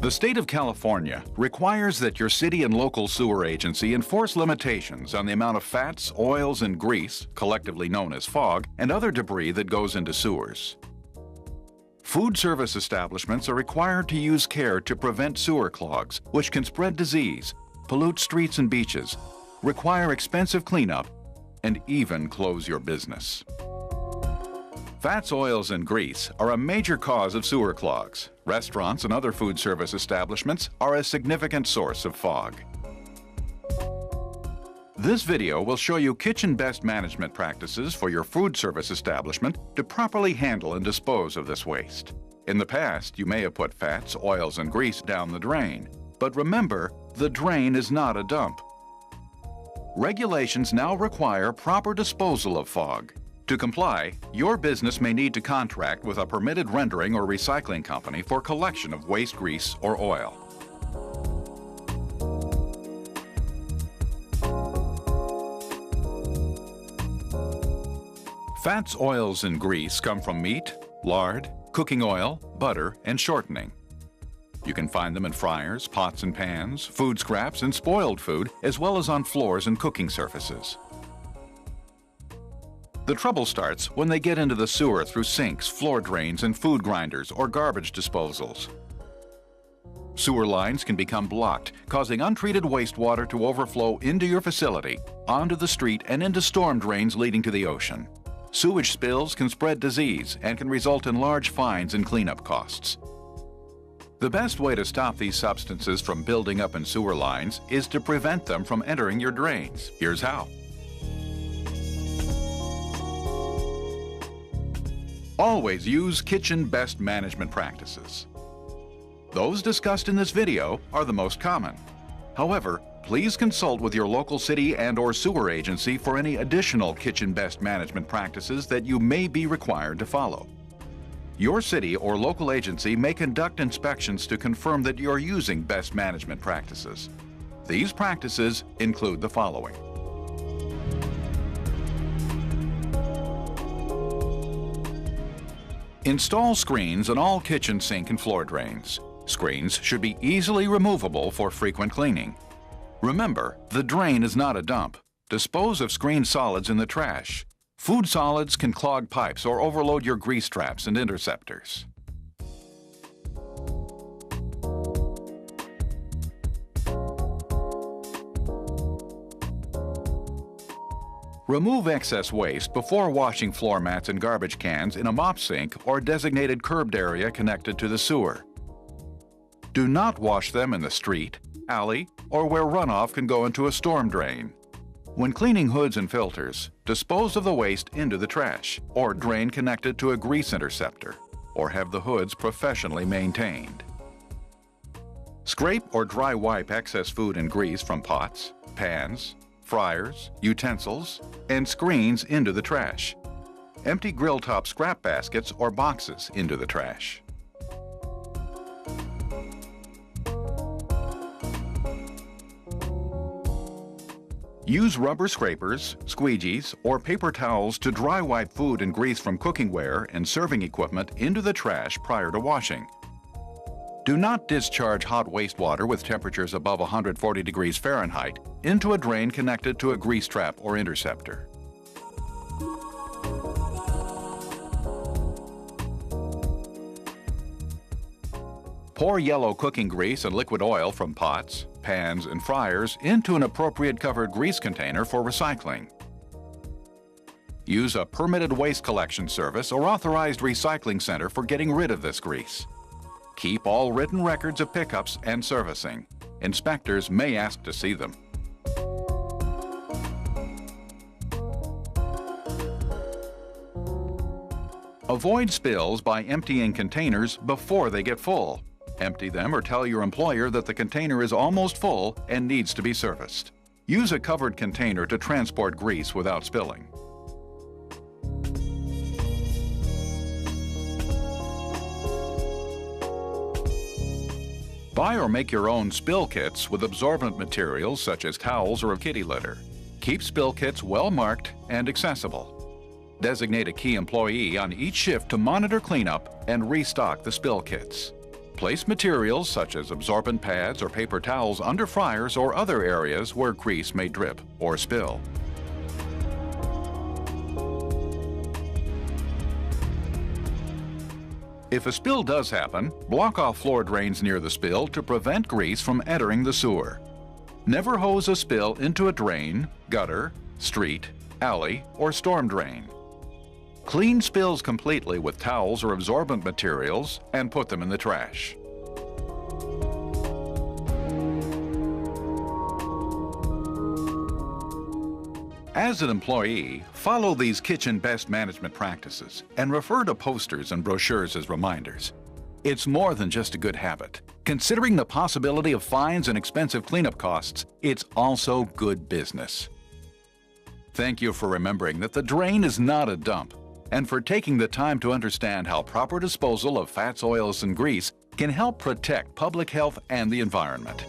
The state of California requires that your city and local sewer agency enforce limitations on the amount of fats, oils, and grease, collectively known as fog, and other debris that goes into sewers. Food service establishments are required to use care to prevent sewer clogs, which can spread disease, pollute streets and beaches, require expensive cleanup, and even close your business. Fats, oils, and grease are a major cause of sewer clogs. Restaurants and other food service establishments are a significant source of fog. This video will show you kitchen best management practices for your food service establishment to properly handle and dispose of this waste. In the past, you may have put fats, oils, and grease down the drain. But remember, the drain is not a dump. Regulations now require proper disposal of fog. To comply, your business may need to contract with a permitted rendering or recycling company for collection of waste grease or oil. Fats, oils, and grease come from meat, lard, cooking oil, butter, and shortening. You can find them in fryers, pots and pans, food scraps, and spoiled food, as well as on floors and cooking surfaces. The trouble starts when they get into the sewer through sinks, floor drains, and food grinders or garbage disposals. Sewer lines can become blocked, causing untreated wastewater to overflow into your facility, onto the street, and into storm drains leading to the ocean. Sewage spills can spread disease and can result in large fines and cleanup costs. The best way to stop these substances from building up in sewer lines is to prevent them from entering your drains. Here's how. Always use kitchen best management practices. Those discussed in this video are the most common. However, please consult with your local city and/or sewer agency for any additional kitchen best management practices that you may be required to follow. Your city or local agency may conduct inspections to confirm that you're using best management practices. These practices include the following. Install screens on all kitchen sink and floor drains. Screens should be easily removable for frequent cleaning. Remember, the drain is not a dump. Dispose of screen solids in the trash. Food solids can clog pipes or overload your grease traps and interceptors. Remove excess waste before washing floor mats and garbage cans in a mop sink or designated curbed area connected to the sewer. Do not wash them in the street, alley, or where runoff can go into a storm drain. When cleaning hoods and filters, dispose of the waste into the trash or drain connected to a grease interceptor, or have the hoods professionally maintained. Scrape or dry wipe excess food and grease from pots, pans, fryers, utensils, and screens into the trash. Empty grill top scrap baskets or boxes into the trash. Use rubber scrapers, squeegees, or paper towels to dry wipe food and grease from cookware and serving equipment into the trash prior to washing. Do not discharge hot wastewater with temperatures above 140 degrees Fahrenheit into a drain connected to a grease trap or interceptor. Pour yellow cooking grease and liquid oil from pots, pans, and fryers into an appropriate covered grease container for recycling. Use a permitted waste collection service or authorized recycling center for getting rid of this grease. Keep all written records of pickups and servicing. Inspectors may ask to see them. Avoid spills by emptying containers before they get full. Empty them or tell your employer that the container is almost full and needs to be serviced. Use a covered container to transport grease without spilling. Buy or make your own spill kits with absorbent materials such as towels or a kitty litter. Keep spill kits well marked and accessible. Designate a key employee on each shift to monitor cleanup and restock the spill kits. Place materials such as absorbent pads or paper towels under fryers or other areas where grease may drip or spill. If a spill does happen, block off floor drains near the spill to prevent grease from entering the sewer. Never hose a spill into a drain, gutter, street, alley, or storm drain. Clean spills completely with towels or absorbent materials and put them in the trash. As an employee, follow these kitchen best management practices and refer to posters and brochures as reminders. It's more than just a good habit. Considering the possibility of fines and expensive cleanup costs, it's also good business. Thank you for remembering that the drain is not a dump, and for taking the time to understand how proper disposal of fats, oils, and grease can help protect public health and the environment.